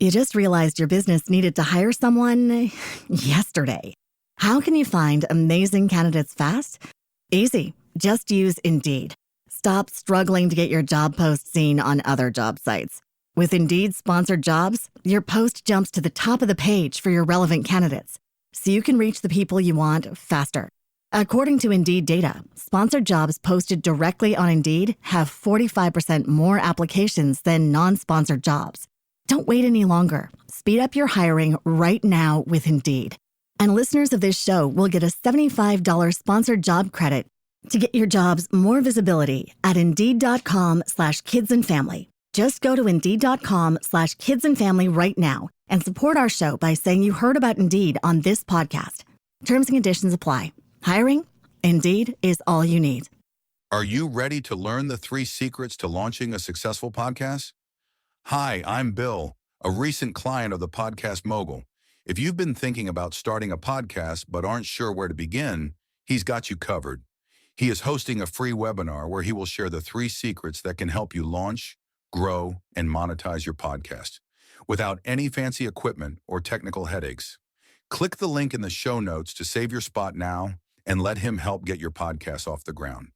You just realized your business needed to hire someone yesterday. How can you find amazing candidates fast? Easy. Just use Indeed. Stop struggling to get your job post seen on other job sites. With Indeed sponsored jobs, your post jumps to the top of the page for your relevant candidates, so you can reach the people you want faster. According to Indeed data, sponsored jobs posted directly on Indeed have 45% more applications than non-sponsored jobs. Don't wait any longer. Speed up your hiring right now with Indeed. And listeners of this show will get a $75 sponsored job credit to get your jobs more visibility at Indeed.com/kidsandfamily. Just go to Indeed.com/kidsandfamily right now and support our show by saying you heard about Indeed on this podcast. Terms and conditions apply. Hiring? Indeed is all you need. Are you ready to learn the 3 secrets to launching a successful podcast? Hi, I'm Bill, a recent client of the Podcast Mogul. If you've been thinking about starting a podcast but aren't sure where to begin, he's got you covered. He is hosting a free webinar where he will share the 3 secrets that can help you launch, grow, and monetize your podcast without any fancy equipment or technical headaches. Click the link in the show notes to save your spot now and let him help get your podcast off the ground.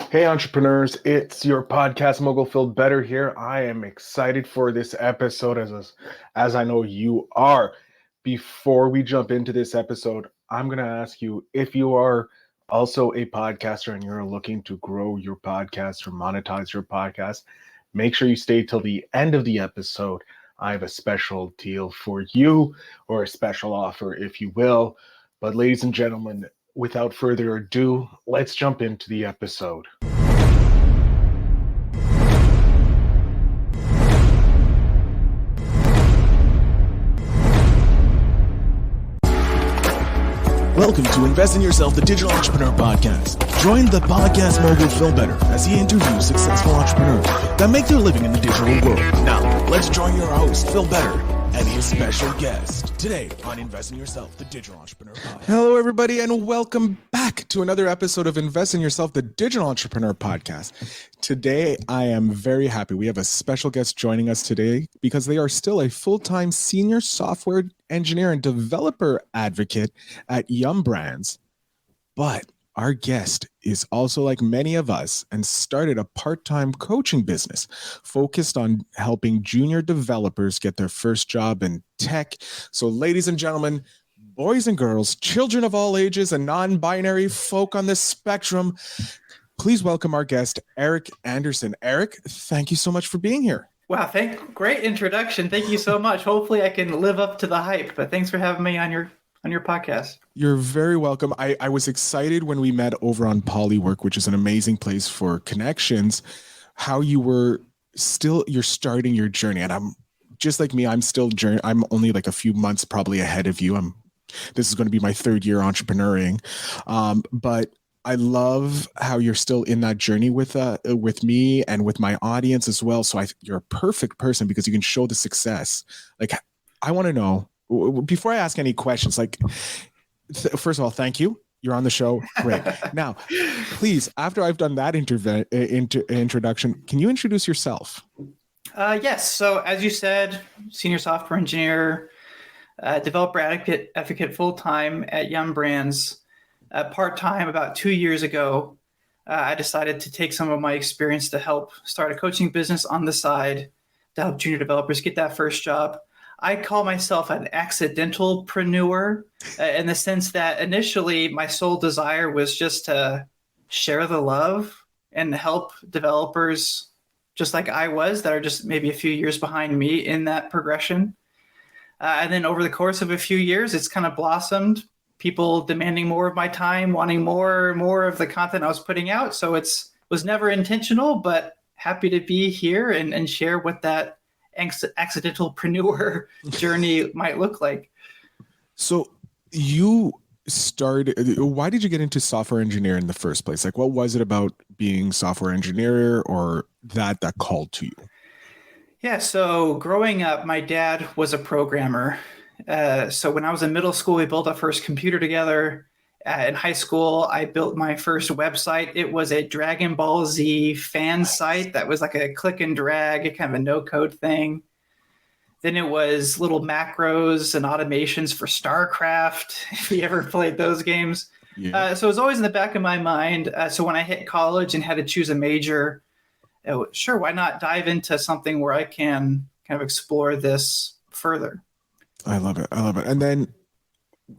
Hey entrepreneurs, it's your Podcast Mogul Phil Better here. I am excited for this episode as I know you are. Before we jump into this episode, I'm going to ask you if you are also a podcaster and you're looking to grow your podcast or monetize your podcast, make sure you stay till the end of the episode. I have a special deal for you, or a special offer, if you will. But ladies and gentlemen, without further ado, let's jump into the episode. Welcome to Invest in Yourself, the Digital Entrepreneur Podcast. Join the Podcast Mogul Phil Better as he interviews successful entrepreneurs that make their living in the digital world. Now, let's join your host, Phil Better, and his special guest today on Invest in Yourself, the Digital Entrepreneur Podcast. Hello, everybody, and welcome back to another episode of Invest in Yourself, the Digital Entrepreneur Podcast. Today, I am very happy. We have a special guest joining us today because they are still a full-time senior software engineer and developer advocate at Yum Brands. But our guest is also like many of us and started a part-time coaching business focused on helping junior developers get their first job in tech. So ladies and gentlemen, boys and girls, children of all ages and non-binary folk on the spectrum, please welcome our guest, Erik Andersen. Erik, thank you so much for being here. Wow, great introduction. Thank you so much. Hopefully I can live up to the hype, but thanks for having me on your podcast. You're very welcome. I was excited when we met over on Polywork, which is an amazing place for connections, how you're starting your journey. And I'm just like me, I'm only like a few months probably ahead of you. This is going to be my 3rd year entrepreneuring. But I love how you're still in that journey with me and with my audience as well. So you're a perfect person because you can show the success. Like, I want to know, before I ask any questions, first of all, thank you. You're on the show. Great. Now, please, after I've done that introduction, can you introduce yourself? Yes. So as you said, senior software engineer, developer advocate full-time at Yum Brands. Part-time about 2 years ago, I decided to take some of my experience to help start a coaching business on the side to help junior developers get that first job. I call myself an accidentalpreneur in the sense that initially my sole desire was just to share the love and help developers just like I was that are just maybe a few years behind me in that progression. And then over the course of a few years, it's kind of blossomed. People demanding more of my time, wanting more and more of the content I was putting out. So was never intentional, but happy to be here and share what that accidentalpreneur journey might look like. So why did you get into software engineering in the first place? Like, what was it about being software engineer or that called to you? Yeah, so growing up, my dad was a programmer. So when I was in middle school, we built our first computer together. In high school, I built my first website. It was a Dragon Ball Z fan site that was like a click and drag, kind of a no-code thing. Then it was little macros and automations for StarCraft, if you ever played those games. Yeah. So it was always in the back of my mind. So when I hit college and had to choose a major, sure, why not dive into something where I can kind of explore this further? I love it. And then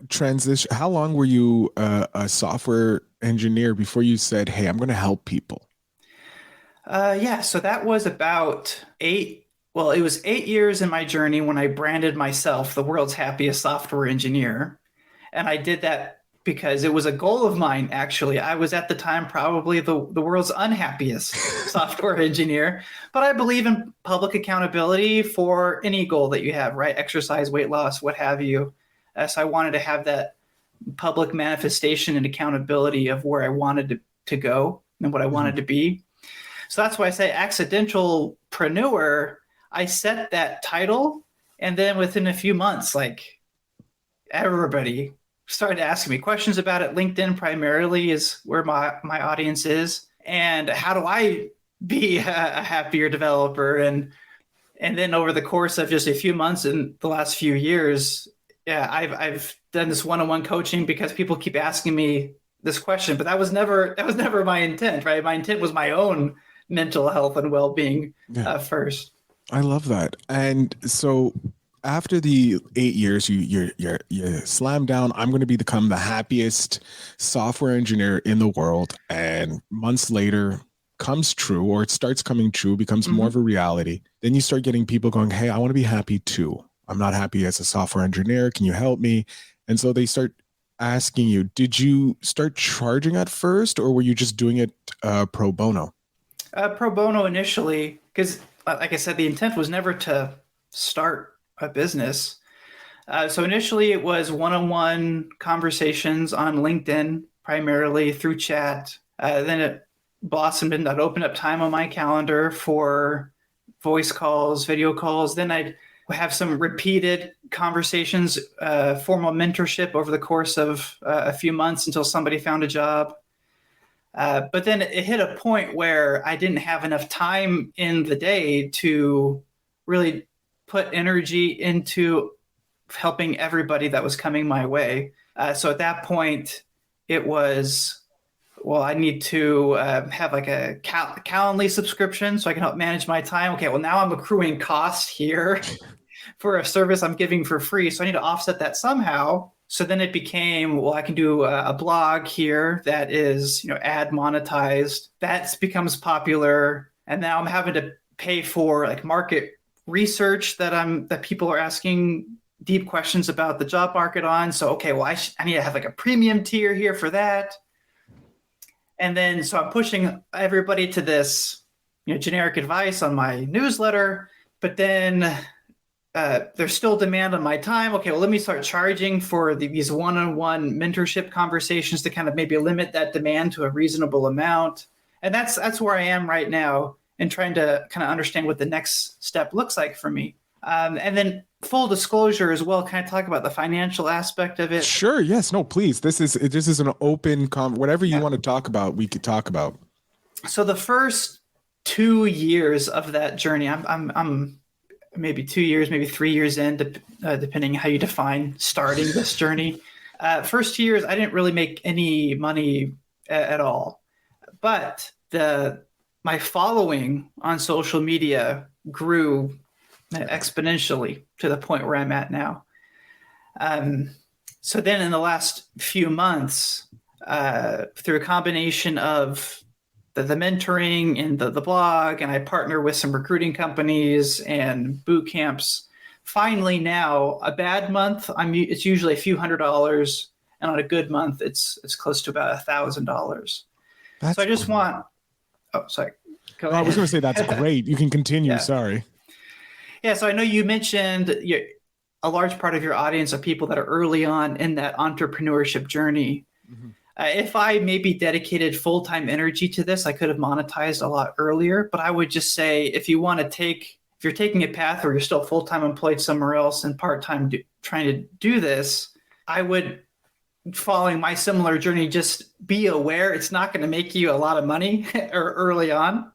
transition. How long were you a software engineer before you said, "Hey, I'm going to help people"? So that was about 8. Well, it was 8 years in my journey when I branded myself the world's happiest software engineer. And I did that because it was a goal of mine, actually. I was at the time probably the world's unhappiest software engineer, but I believe in public accountability for any goal that you have, right? Exercise, weight loss, what have you. So I wanted to have that public manifestation and accountability of where I wanted to go and what I wanted to be. So that's why I say accidentalpreneur. I set that title, and then within a few months, like, everybody started asking me questions about it. LinkedIn primarily is where my audience is. And how do I be a happier developer? And then over the course of just a few months in the last few years, I've done this one-on-one coaching because people keep asking me this question, but that was never my intent, right? My intent was my own mental health and well-being first. I love that. And so after the 8 years, you slam down, I'm going to become the happiest software engineer in the world. And months later comes true, or it starts coming true, becomes more of a reality. Then you start getting people going, "Hey, I want to be happy too. I'm not happy as a software engineer. Can you help me?" And so they start asking you, did you start charging at first, or were you just doing it pro bono? Pro bono initially, because like I said, the intent was never to start a business. So initially it was one-on-one conversations on LinkedIn, primarily through chat. Then it blossomed into I'd open up time on my calendar for voice calls, video calls. Then I'd have some repeated conversations, formal mentorship over the course of a few months until somebody found a job. But then it hit a point where I didn't have enough time in the day to really put energy into helping everybody that was coming my way. So at that point, it was, well, I need to have like a Calendly subscription so I can help manage my time. Okay, well, now I'm accruing cost here for a service I'm giving for free. So I need to offset that somehow. So then it became, well, I can do a blog here that is, ad monetized. That becomes popular. And now I'm having to pay for like market research that people are asking deep questions about the job market on. So, okay, well, I need to have like a premium tier here for that. And then, so I'm pushing everybody to this, generic advice on my newsletter, but then there's still demand on my time. Okay, well, let me start charging for these one-on-one mentorship conversations to kind of maybe limit that demand to a reasonable amount. And that's where I am right now and trying to kind of understand what the next step looks like for me. And then full disclosure as well, can I talk about the financial aspect of it? Sure. Yes. No, please. This is an open whatever you want to talk about, we could talk about. So the first 2 years of that journey, I'm maybe 2 years, maybe 3 years in, depending how you define starting this journey. First 2 years, I didn't really make any money at all, but my following on social media grew exponentially to the point where I'm at now. So then in the last few months, through a combination of the mentoring and the blog, and I partner with some recruiting companies and boot camps. Finally now, a bad month, it's usually a few $100s, and on a good month, it's close to about $1,000. So I just want, sorry. Go ahead. I was going to say that's great. You can continue. Yeah. Sorry. Yeah, so I know you mentioned a large part of your audience are people that are early on in that entrepreneurship journey. Mm-hmm. If I maybe dedicated full-time energy to this, I could have monetized a lot earlier. But I would just say, if you're taking a path where you're still full-time employed somewhere else and part-time trying to do this, I would, following my similar journey, just be aware it's not going to make you a lot of money early on.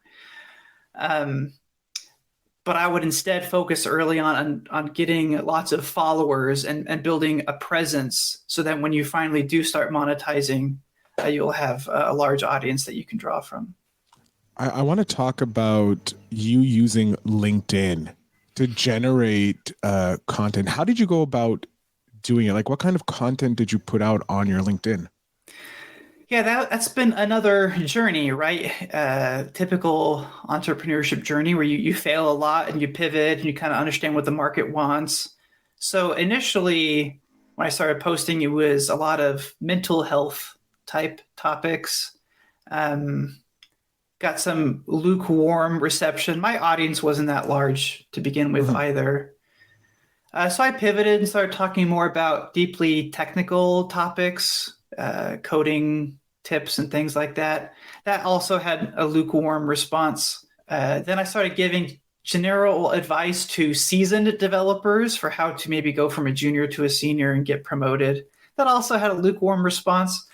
but I would instead focus early on getting lots of followers and building a presence so that when you finally do start monetizing, you'll have a large audience that you can draw from. I want to talk about you using LinkedIn to generate content. How did you go about doing it? Like, what kind of content did you put out on your LinkedIn? Yeah, that's been another journey, right? Typical entrepreneurship journey where you fail a lot and you pivot and you kind of understand what the market wants. So initially, when I started posting, it was a lot of mental health type topics. Got some lukewarm reception. My audience wasn't that large to begin with either. So I pivoted and started talking more about deeply technical topics, coding tips and things like that. That also had a lukewarm response. Then I started giving general advice to seasoned developers for how to maybe go from a junior to a senior and get promoted. That also had a lukewarm response.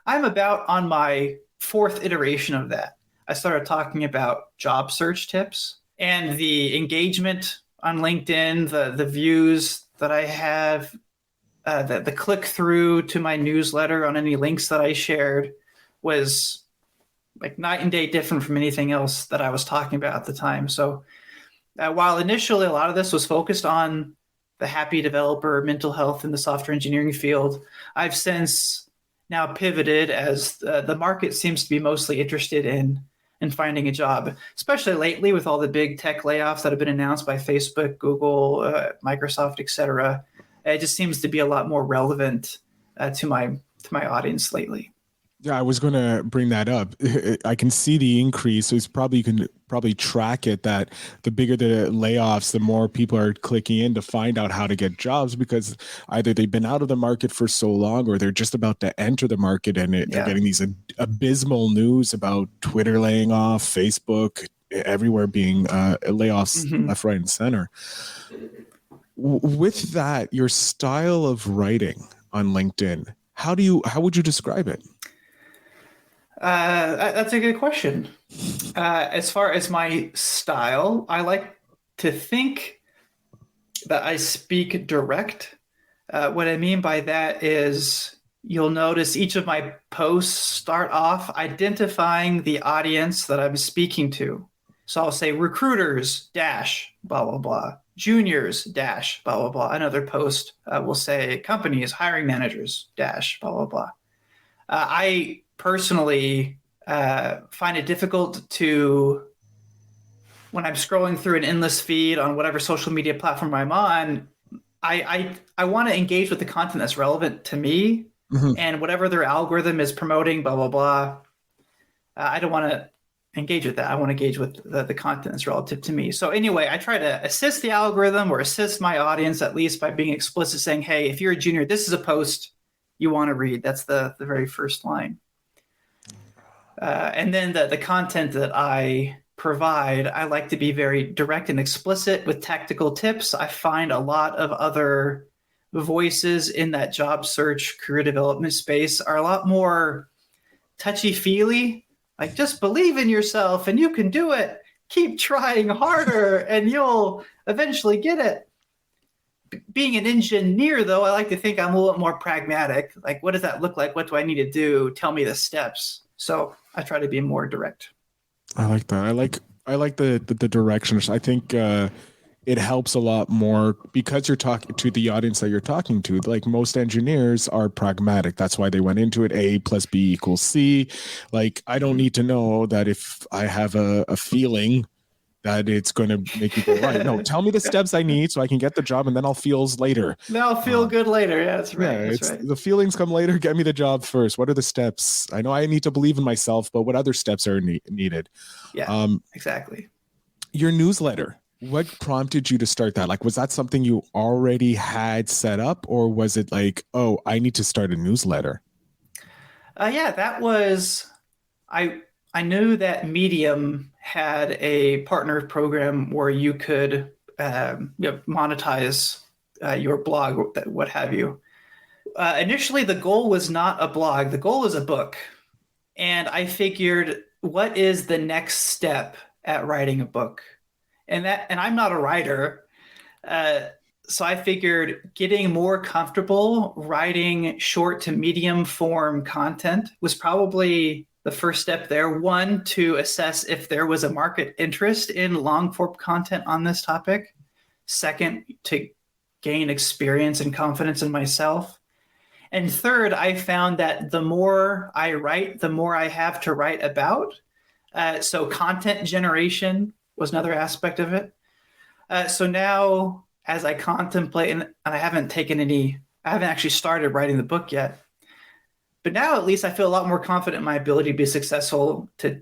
I'm about on my 4th iteration of that. I started talking about job search tips and the engagement on LinkedIn, the views that I have, the click through to my newsletter on any links that I shared was like night and day different from anything else that I was talking about at the time. So while initially a lot of this was focused on the happy developer, mental health in the software engineering field, I've since now pivoted as the market seems to be mostly interested in finding a job, especially lately with all the big tech layoffs that have been announced by Facebook, Google, Microsoft, et cetera. It just seems to be a lot more relevant to my audience lately. Yeah, I was going to bring that up. I can see the increase. So you can probably track it that the bigger the layoffs, the more people are clicking in to find out how to get jobs because either they've been out of the market for so long or they're just about to enter the market and they're getting these abysmal news about Twitter laying off, Facebook, everywhere being layoffs left, right, and center. With that, your style of writing on LinkedIn, how would you describe it? That's a good question. As far as my style, I like to think that I speak direct. What I mean by that is you'll notice each of my posts start off identifying the audience that I'm speaking to. So I'll say recruiters dash blah, blah, blah, juniors dash blah, blah, blah. Another post will say companies, hiring managers dash blah, blah, blah. I personally find it difficult to, when I'm scrolling through an endless feed on whatever social media platform I'm on, I want to engage with the content that's relevant to me and whatever their algorithm is promoting, blah, blah, blah. I don't want to engage with that. I want to engage with the content that's relative to me. So anyway, I try to assist the algorithm or assist my audience at least by being explicit, saying, hey, if you're a junior, this is a post you want to read. That's the very first line. And then the content that I provide, I like to be very direct and explicit with tactical tips. I find a lot of other voices in that job search, career development space are a lot more touchy-feely. Like, just believe in yourself and you can do it. Keep trying harder and you'll eventually get it. Being an engineer, though, I like to think I'm a little more pragmatic. Like, what does that look like? What do I need to do? Tell me the steps. So I try to be more direct. I like that. I like the directions. I think it helps a lot more because you're talking to the audience that you're talking to. Like most engineers are pragmatic. That's why they went into it. A plus B equals C. Like, I don't need to know that if I have a feeling that it's going to make you go right. No, tell me the steps I need so I can get the job and then I'll feels later. Then I'll feel good later. Yeah, that's right. Yeah, that's right. The feelings come later. Get me the job first. What are the steps? I know I need to believe in myself, but what other steps are needed? Yeah, exactly. Your newsletter, what prompted you to start that? Like, was that something you already had set up or was it like, oh, I need to start a newsletter? Yeah, that was, I knew that Medium had a partner program where you could monetize your blog, what have you. Initially, the goal was not a blog. The goal is a book. And I figured, what is the next step at writing a book? and I'm not a writer. So I figured getting more comfortable writing short to medium form content was probably the first step there. One, to assess if there was a market interest in long form content on this topic. Second, to gain experience and confidence in myself. And third, I found that the more I write, the more I have to write about. So content generation was another aspect of it. So now, as I contemplate, and I haven't actually started writing the book yet, but now at least I feel a lot more confident in my ability to be successful to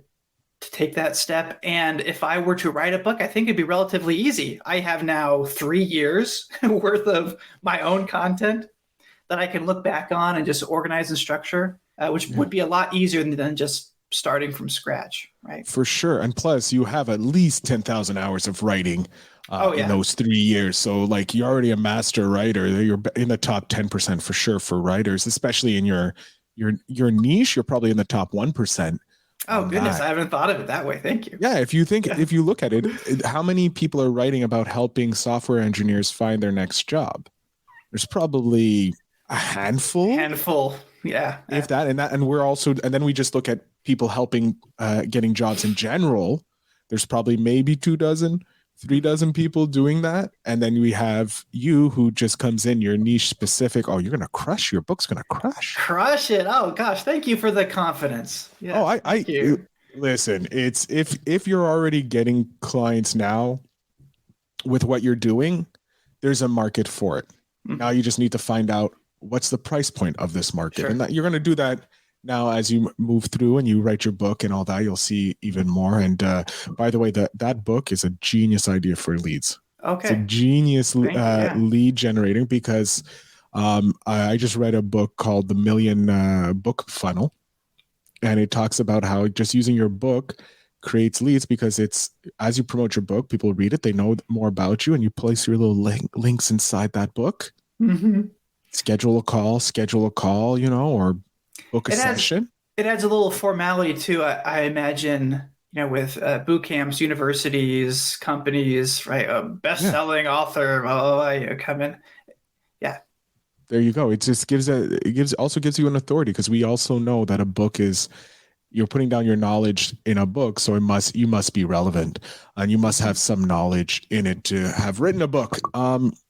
take that step. And if I were to write a book, I think it'd be relatively easy. I have now 3 years worth of my own content that I can look back on and just organize and structure, which would be a lot easier than just starting from scratch, right? For sure. And plus, you have at least 10,000 hours of writing in those 3 years. So like you're already a master writer. You're in the top 10% for sure for writers, especially in your niche. You're probably in the top 1%. Oh, goodness. I haven't thought of it that way. Thank you. Yeah. If you look at it, how many people are writing about helping software engineers find their next job? There's probably a handful. Yeah. If that, and we're also, and then we just look at people helping getting jobs in general. There's probably maybe 24 people doing that. And then we have you who just comes in, your niche specific. Oh, you're going to crush. Your book's going to crush it. Oh gosh. Thank you for the confidence. Yeah. Oh, listen, it's if you're already getting clients now with what you're doing, there's a market for it. Mm-hmm. Now you just need to find out what's the price point of this market. Sure. And that you're going to do that now as you move through and you write your book and all that, you'll see even more. And by the way, that book is a genius idea for leads. Okay. It's a genius lead generating because I just read a book called The Million Book Funnel. And it talks about how just using your book creates leads because it's, as you promote your book, people read it, they know more about you, and you place your little links inside that book. Mm-hmm. Schedule a call, or book a session. It adds a little formality too, I imagine, with boot camps, universities, companies, right? A best-selling author, come in. Yeah. There you go. It just also gives you an authority because we also know that a book is, you're putting down your knowledge in a book. So you must be relevant and you must have some knowledge in it to have written a book.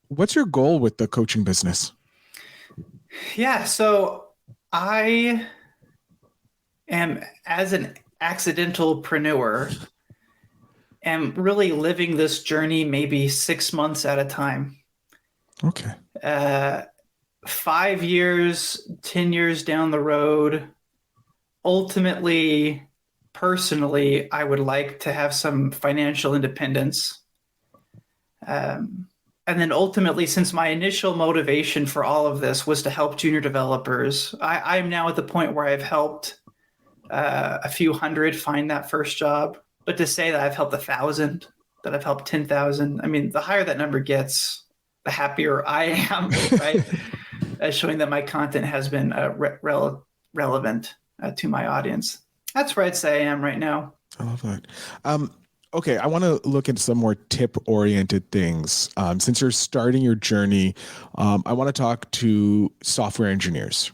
What's your goal with the coaching business? Yeah. So I am, as an accidentalpreneur, am really living this journey maybe 6 months at a time. Okay. 5 years, 10 years down the road, ultimately, personally, I would like to have some financial independence. And then ultimately, since my initial motivation for all of this was to help junior developers, I'm now at the point where I've helped a few hundred find that first job. But to say that I've helped 1,000, that I've helped 10,000, I mean, the higher that number gets, the happier I am, right? Showing that my content has been relevant to my audience. That's where I'd say I am right now. I love that. Okay, I want to look into some more tip-oriented things. Since you're starting your journey, I want to talk to software engineers.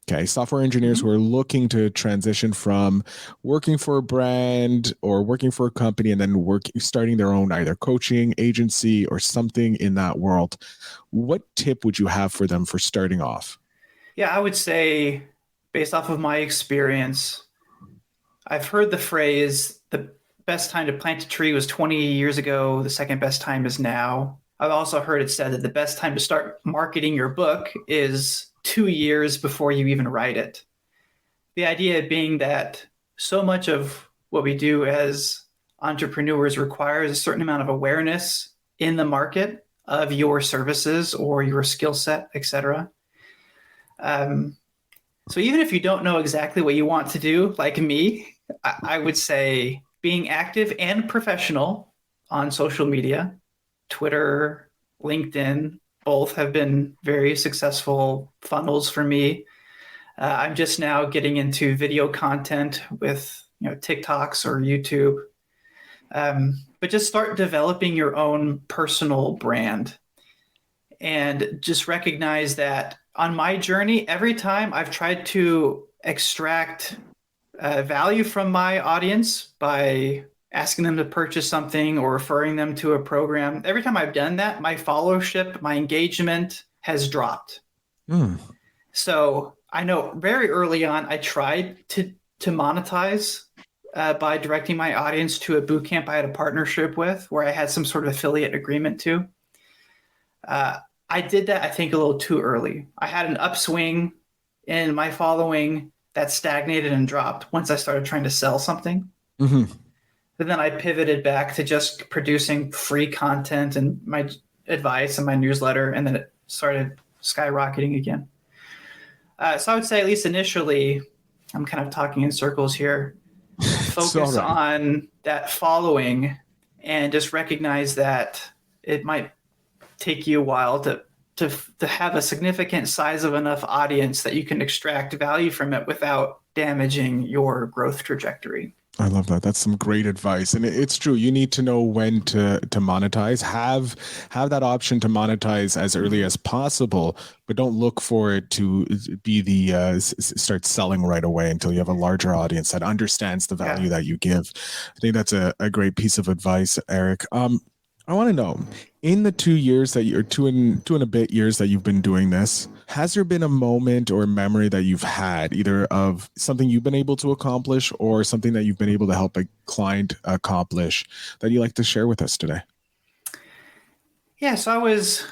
Okay, software engineers who are looking to transition from working for a brand or working for a company and then starting their own either coaching agency or something in that world. What tip would you have for them for starting off? Yeah, I would say, based off of my experience, I've heard the phrase, the best time to plant a tree was 20 years ago. The second best time is now. I've also heard it said that the best time to start marketing your book is 2 years before you even write it. The idea being that so much of what we do as entrepreneurs requires a certain amount of awareness in the market of your services or your skill set, etc. So even if you don't know exactly what you want to do, like me, I would say being active and professional on social media, Twitter, LinkedIn, both have been very successful funnels for me. I'm just now getting into video content with TikToks or YouTube. But just start developing your own personal brand, and just recognize that on my journey, every time I've tried to extract value from my audience by asking them to purchase something or referring them to a program, every time I've done that, my followership, my engagement has dropped. So I know very early on, I tried to monetize by directing my audience to a bootcamp I had a partnership with, where I had some sort of affiliate agreement to. I did that, I think, a little too early. I had an upswing in my following that stagnated and dropped once I started trying to sell something. Mm-hmm. But then I pivoted back to just producing free content and my advice and my newsletter, and then it started skyrocketing again. So I would say, at least initially, I'm kind of talking in circles here, focus on that following and just recognize that it might take you a while to have a significant size of enough audience that you can extract value from it without damaging your growth trajectory. I love that. That's some great advice. And it's true. You need to know when to monetize. Have that option to monetize as early as possible, but don't look for it to be the start selling right away until you have a larger audience that understands the value that you give. I think that's a great piece of advice, Erik. I want to know, in the 2 years that you're two and a bit years that you've been doing this, has there been a moment or memory that you've had, either of something you've been able to accomplish or something that you've been able to help a client accomplish, that you like to share with us today? Yeah, so I was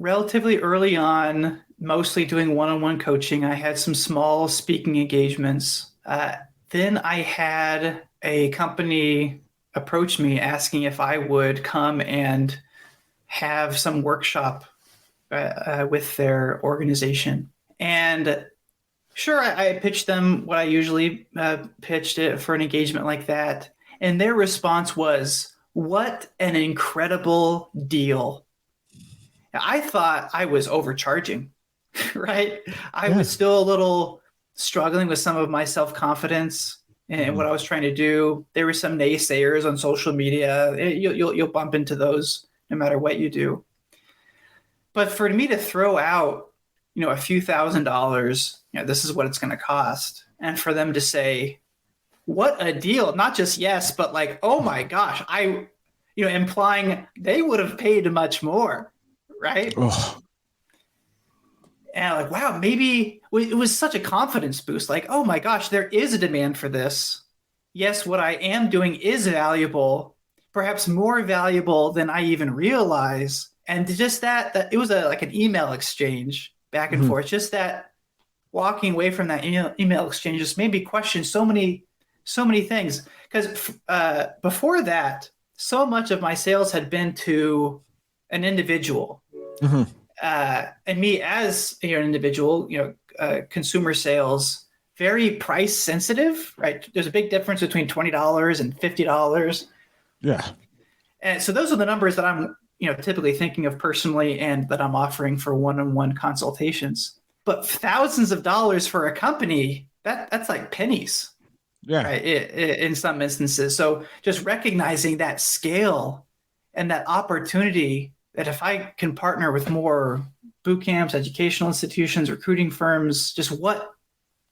relatively early on, mostly doing one-on-one coaching. I had some small speaking engagements. Then I had a company approach me asking if I would come and have some workshop with their organization. And sure, I pitched them what I usually pitched it for an engagement like that. And their response was, "What an incredible deal." Now, I thought I was overcharging, right? I was still a little struggling with some of my self-confidence and what I was trying to do. There were some naysayers on social media. You'll bump into those no matter what you do. But for me to throw out, a few $1,000s, this is what it's going to cost, and for them to say, "What a deal!" Not just yes, but like, "Oh my gosh," implying they would have paid much more, right? Oh. And I'm like, wow, maybe it was such a confidence boost. Like, oh my gosh, there is a demand for this. Yes, what I am doing is valuable, perhaps more valuable than I even realize. And just that it was like an email exchange back and forth. Just that walking away from that email exchange just made me question so many things. Because before that, so much of my sales had been to an individual. Mm-hmm. And me as an individual, consumer sales, very price sensitive, right? There's a big difference between $20 and $50. Yeah. And so those are the numbers that I'm, typically thinking of personally and that I'm offering for one-on-one consultations. But thousands of dollars for a company, that's like pennies. Yeah. Right? In some instances. So just recognizing that scale and that opportunity, that if I can partner with more boot camps, educational institutions, recruiting firms, just what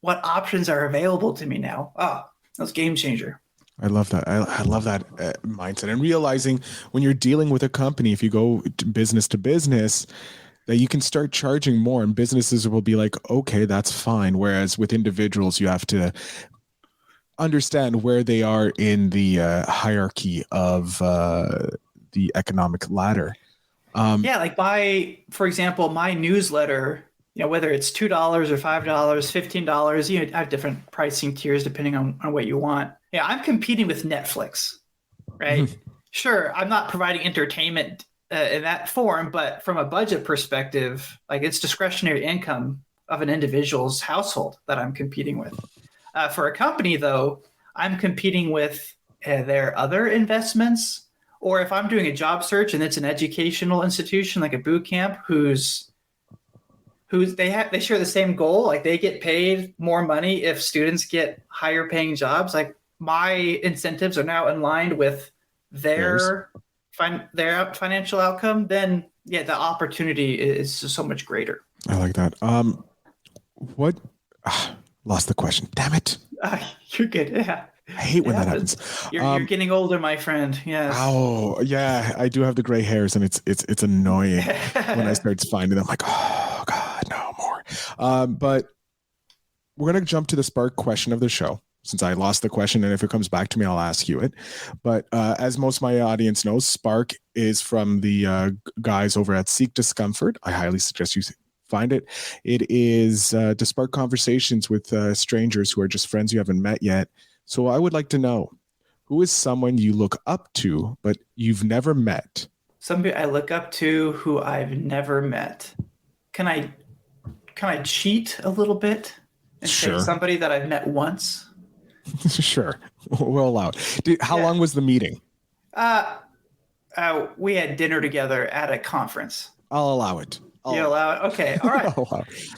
options are available to me now? Oh, that's game changer. I love that. I love that mindset, and realizing when you're dealing with a company, if you go to business, that you can start charging more, and businesses will be like, okay, that's fine. Whereas with individuals, you have to understand where they are in the hierarchy of the economic ladder. Like for example, my newsletter, whether it's $2 or $5, $15, I have different pricing tiers depending on what you want. Yeah, I'm competing with Netflix, right? Mm-hmm. Sure, I'm not providing entertainment in that form, but from a budget perspective, like it's discretionary income of an individual's household that I'm competing with. For a company, though, I'm competing with their other investments. Or if I'm doing a job search and it's an educational institution like a boot camp who's they share the same goal, like they get paid more money if students get higher paying jobs, like my incentives are now aligned with their financial outcome, then yeah, the opportunity is so much greater. I like that. What? Lost the question. Damn it. You're good. Yeah. I hate when that happens. You're getting older, my friend. Yes. Oh, yeah. I do have the gray hairs, and it's annoying when I start finding them. I'm like, oh God, no more. But we're gonna jump to the spark question of the show, since I lost the question, and if it comes back to me, I'll ask you it. But as most of my audience knows, Spark is from the guys over at Seek Discomfort. I highly suggest you find it. It is to spark conversations with strangers who are just friends you haven't met yet. So I would like to know, who is someone you look up to, but you've never met? Somebody I look up to who I've never met. Can I cheat a little bit and say somebody that I've met once? Sure. We'll allow it. How long was the meeting? We had dinner together at a conference. I'll allow it. You allow it? Okay. All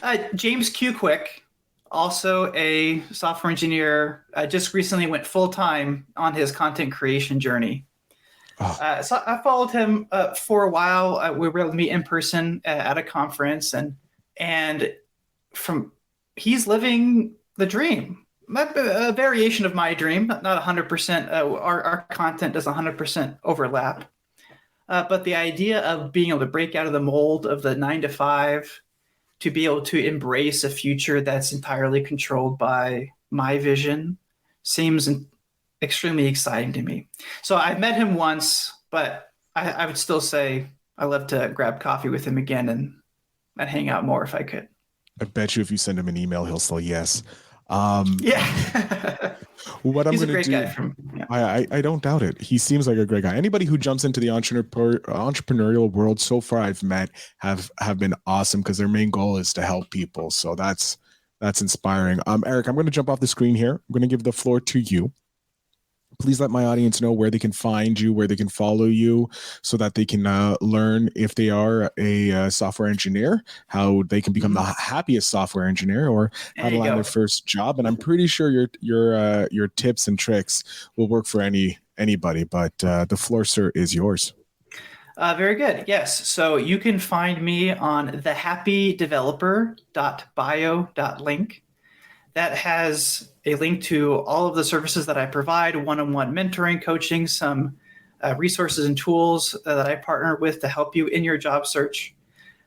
right. James Q. Quick, also a software engineer, just recently went full-time on his content creation journey. So I followed him for a while. We were able to meet in person at a conference, and he's living the dream. A variation of my dream, not 100%. Our content doesn't 100% overlap. But the idea of being able to break out of the mold of the 9-to-5, to be able to embrace a future that's entirely controlled by my vision, seems extremely exciting to me. So I met him once, but I would still say I love to grab coffee with him again and hang out more if I could. I bet you if you send him an email, he'll say yes. Yeah. What I'm He's a going to great do, guy. I don't doubt it. He seems like a great guy. Anybody who jumps into the entrepreneurial world so far I've met have been awesome, because their main goal is to help people. So that's inspiring. Erik, I'm going to jump off the screen here. I'm going to give the floor to you. Please let my audience know where they can find you, where they can follow you, so that they can learn if they are a software engineer, how they can become the happiest software engineer, or how to land their first job. And I'm pretty sure your tips and tricks will work for anybody. But the floor, sir, is yours. Very good. Yes. So you can find me on thehappydeveloper.bio.link. That has a link to all of the services that I provide, one-on-one mentoring, coaching, some resources and tools that I partner with to help you in your job search.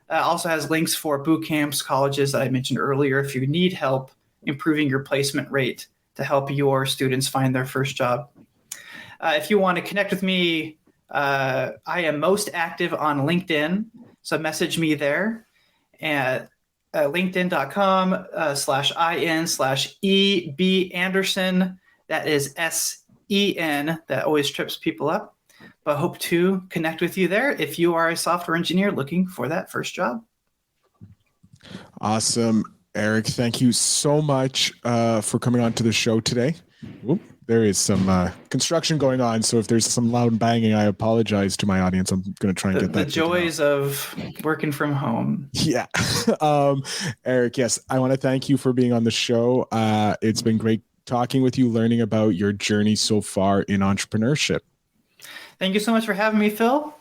Also has links for boot camps, colleges that I mentioned earlier, if you need help improving your placement rate to help your students find their first job. If you want to connect with me, I am most active on LinkedIn, so message me there at linkedin.com/in/EB Andersen. That is SEN. That always trips people up. But hope to connect with you there if you are a software engineer looking for that first job. Awesome. Erik, thank you so much for coming on to the show today. Whoop. There is some construction going on, so if there's some loud banging, I apologize to my audience. I'm going to try and get that. The joys of working from home. Yeah. Erik, yes, I want to thank you for being on the show. It's been great talking with you, learning about your journey so far in entrepreneurship. Thank you so much for having me, Phil.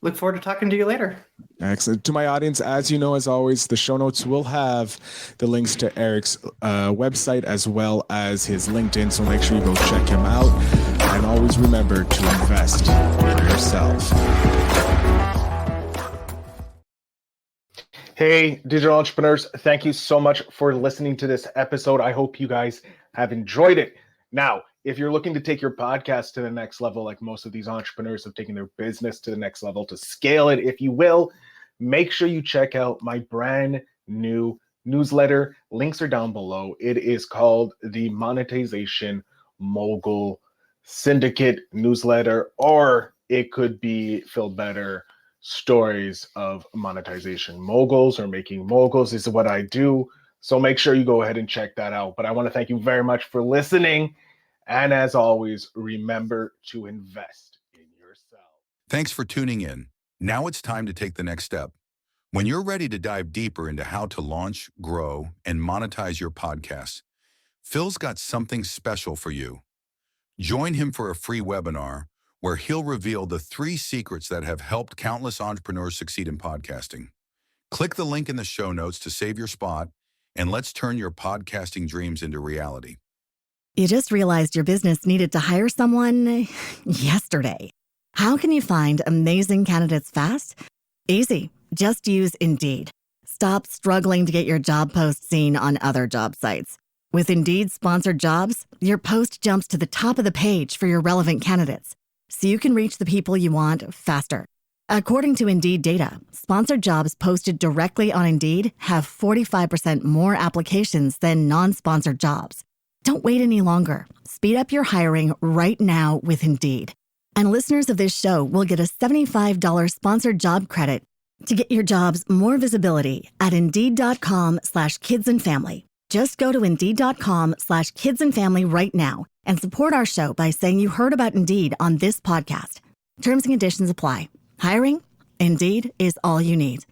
Look forward to talking to you later. Excellent. To my audience, as you know, as always, the show notes will have the links to Erik's website as well as his LinkedIn. So make sure you go check him out. And always remember to invest in yourself. Hey, digital entrepreneurs, thank you so much for listening to this episode. I hope you guys have enjoyed it. Now, if you're looking to take your podcast to the next level, like most of these entrepreneurs have taken their business to the next level, to scale it, if you will, make sure you check out my brand new newsletter. Links are down below. It is called the Monetization Mogul Syndicate newsletter, or it could be Phil Better Stories of Monetization Moguls, or Making Moguls is what I do. So make sure you go ahead and check that out. But I want to thank you very much for listening. And as always, remember to invest in yourself. Thanks for tuning in. Now it's time to take the next step. When you're ready to dive deeper into how to launch, grow, and monetize your podcast, Phil's got something special for you. Join him for a free webinar where he'll reveal the 3 secrets that have helped countless entrepreneurs succeed in podcasting. Click the link in the show notes to save your spot, and let's turn your podcasting dreams into reality. You just realized your business needed to hire someone yesterday. How can you find amazing candidates fast? Easy. Just use Indeed. Stop struggling to get your job post seen on other job sites. With Indeed sponsored jobs, your post jumps to the top of the page for your relevant candidates, so you can reach the people you want faster. According to Indeed data, sponsored jobs posted directly on Indeed have 45% more applications than non-sponsored jobs. Don't wait any longer. Speed up your hiring right now with Indeed. And listeners of this show will get a $75 sponsored job credit to get your jobs more visibility at Indeed.com/kidsandfamily. Just go to Indeed.com/kidsandfamily right now and support our show by saying you heard about Indeed on this podcast. Terms and conditions apply. Hiring? Indeed is all you need.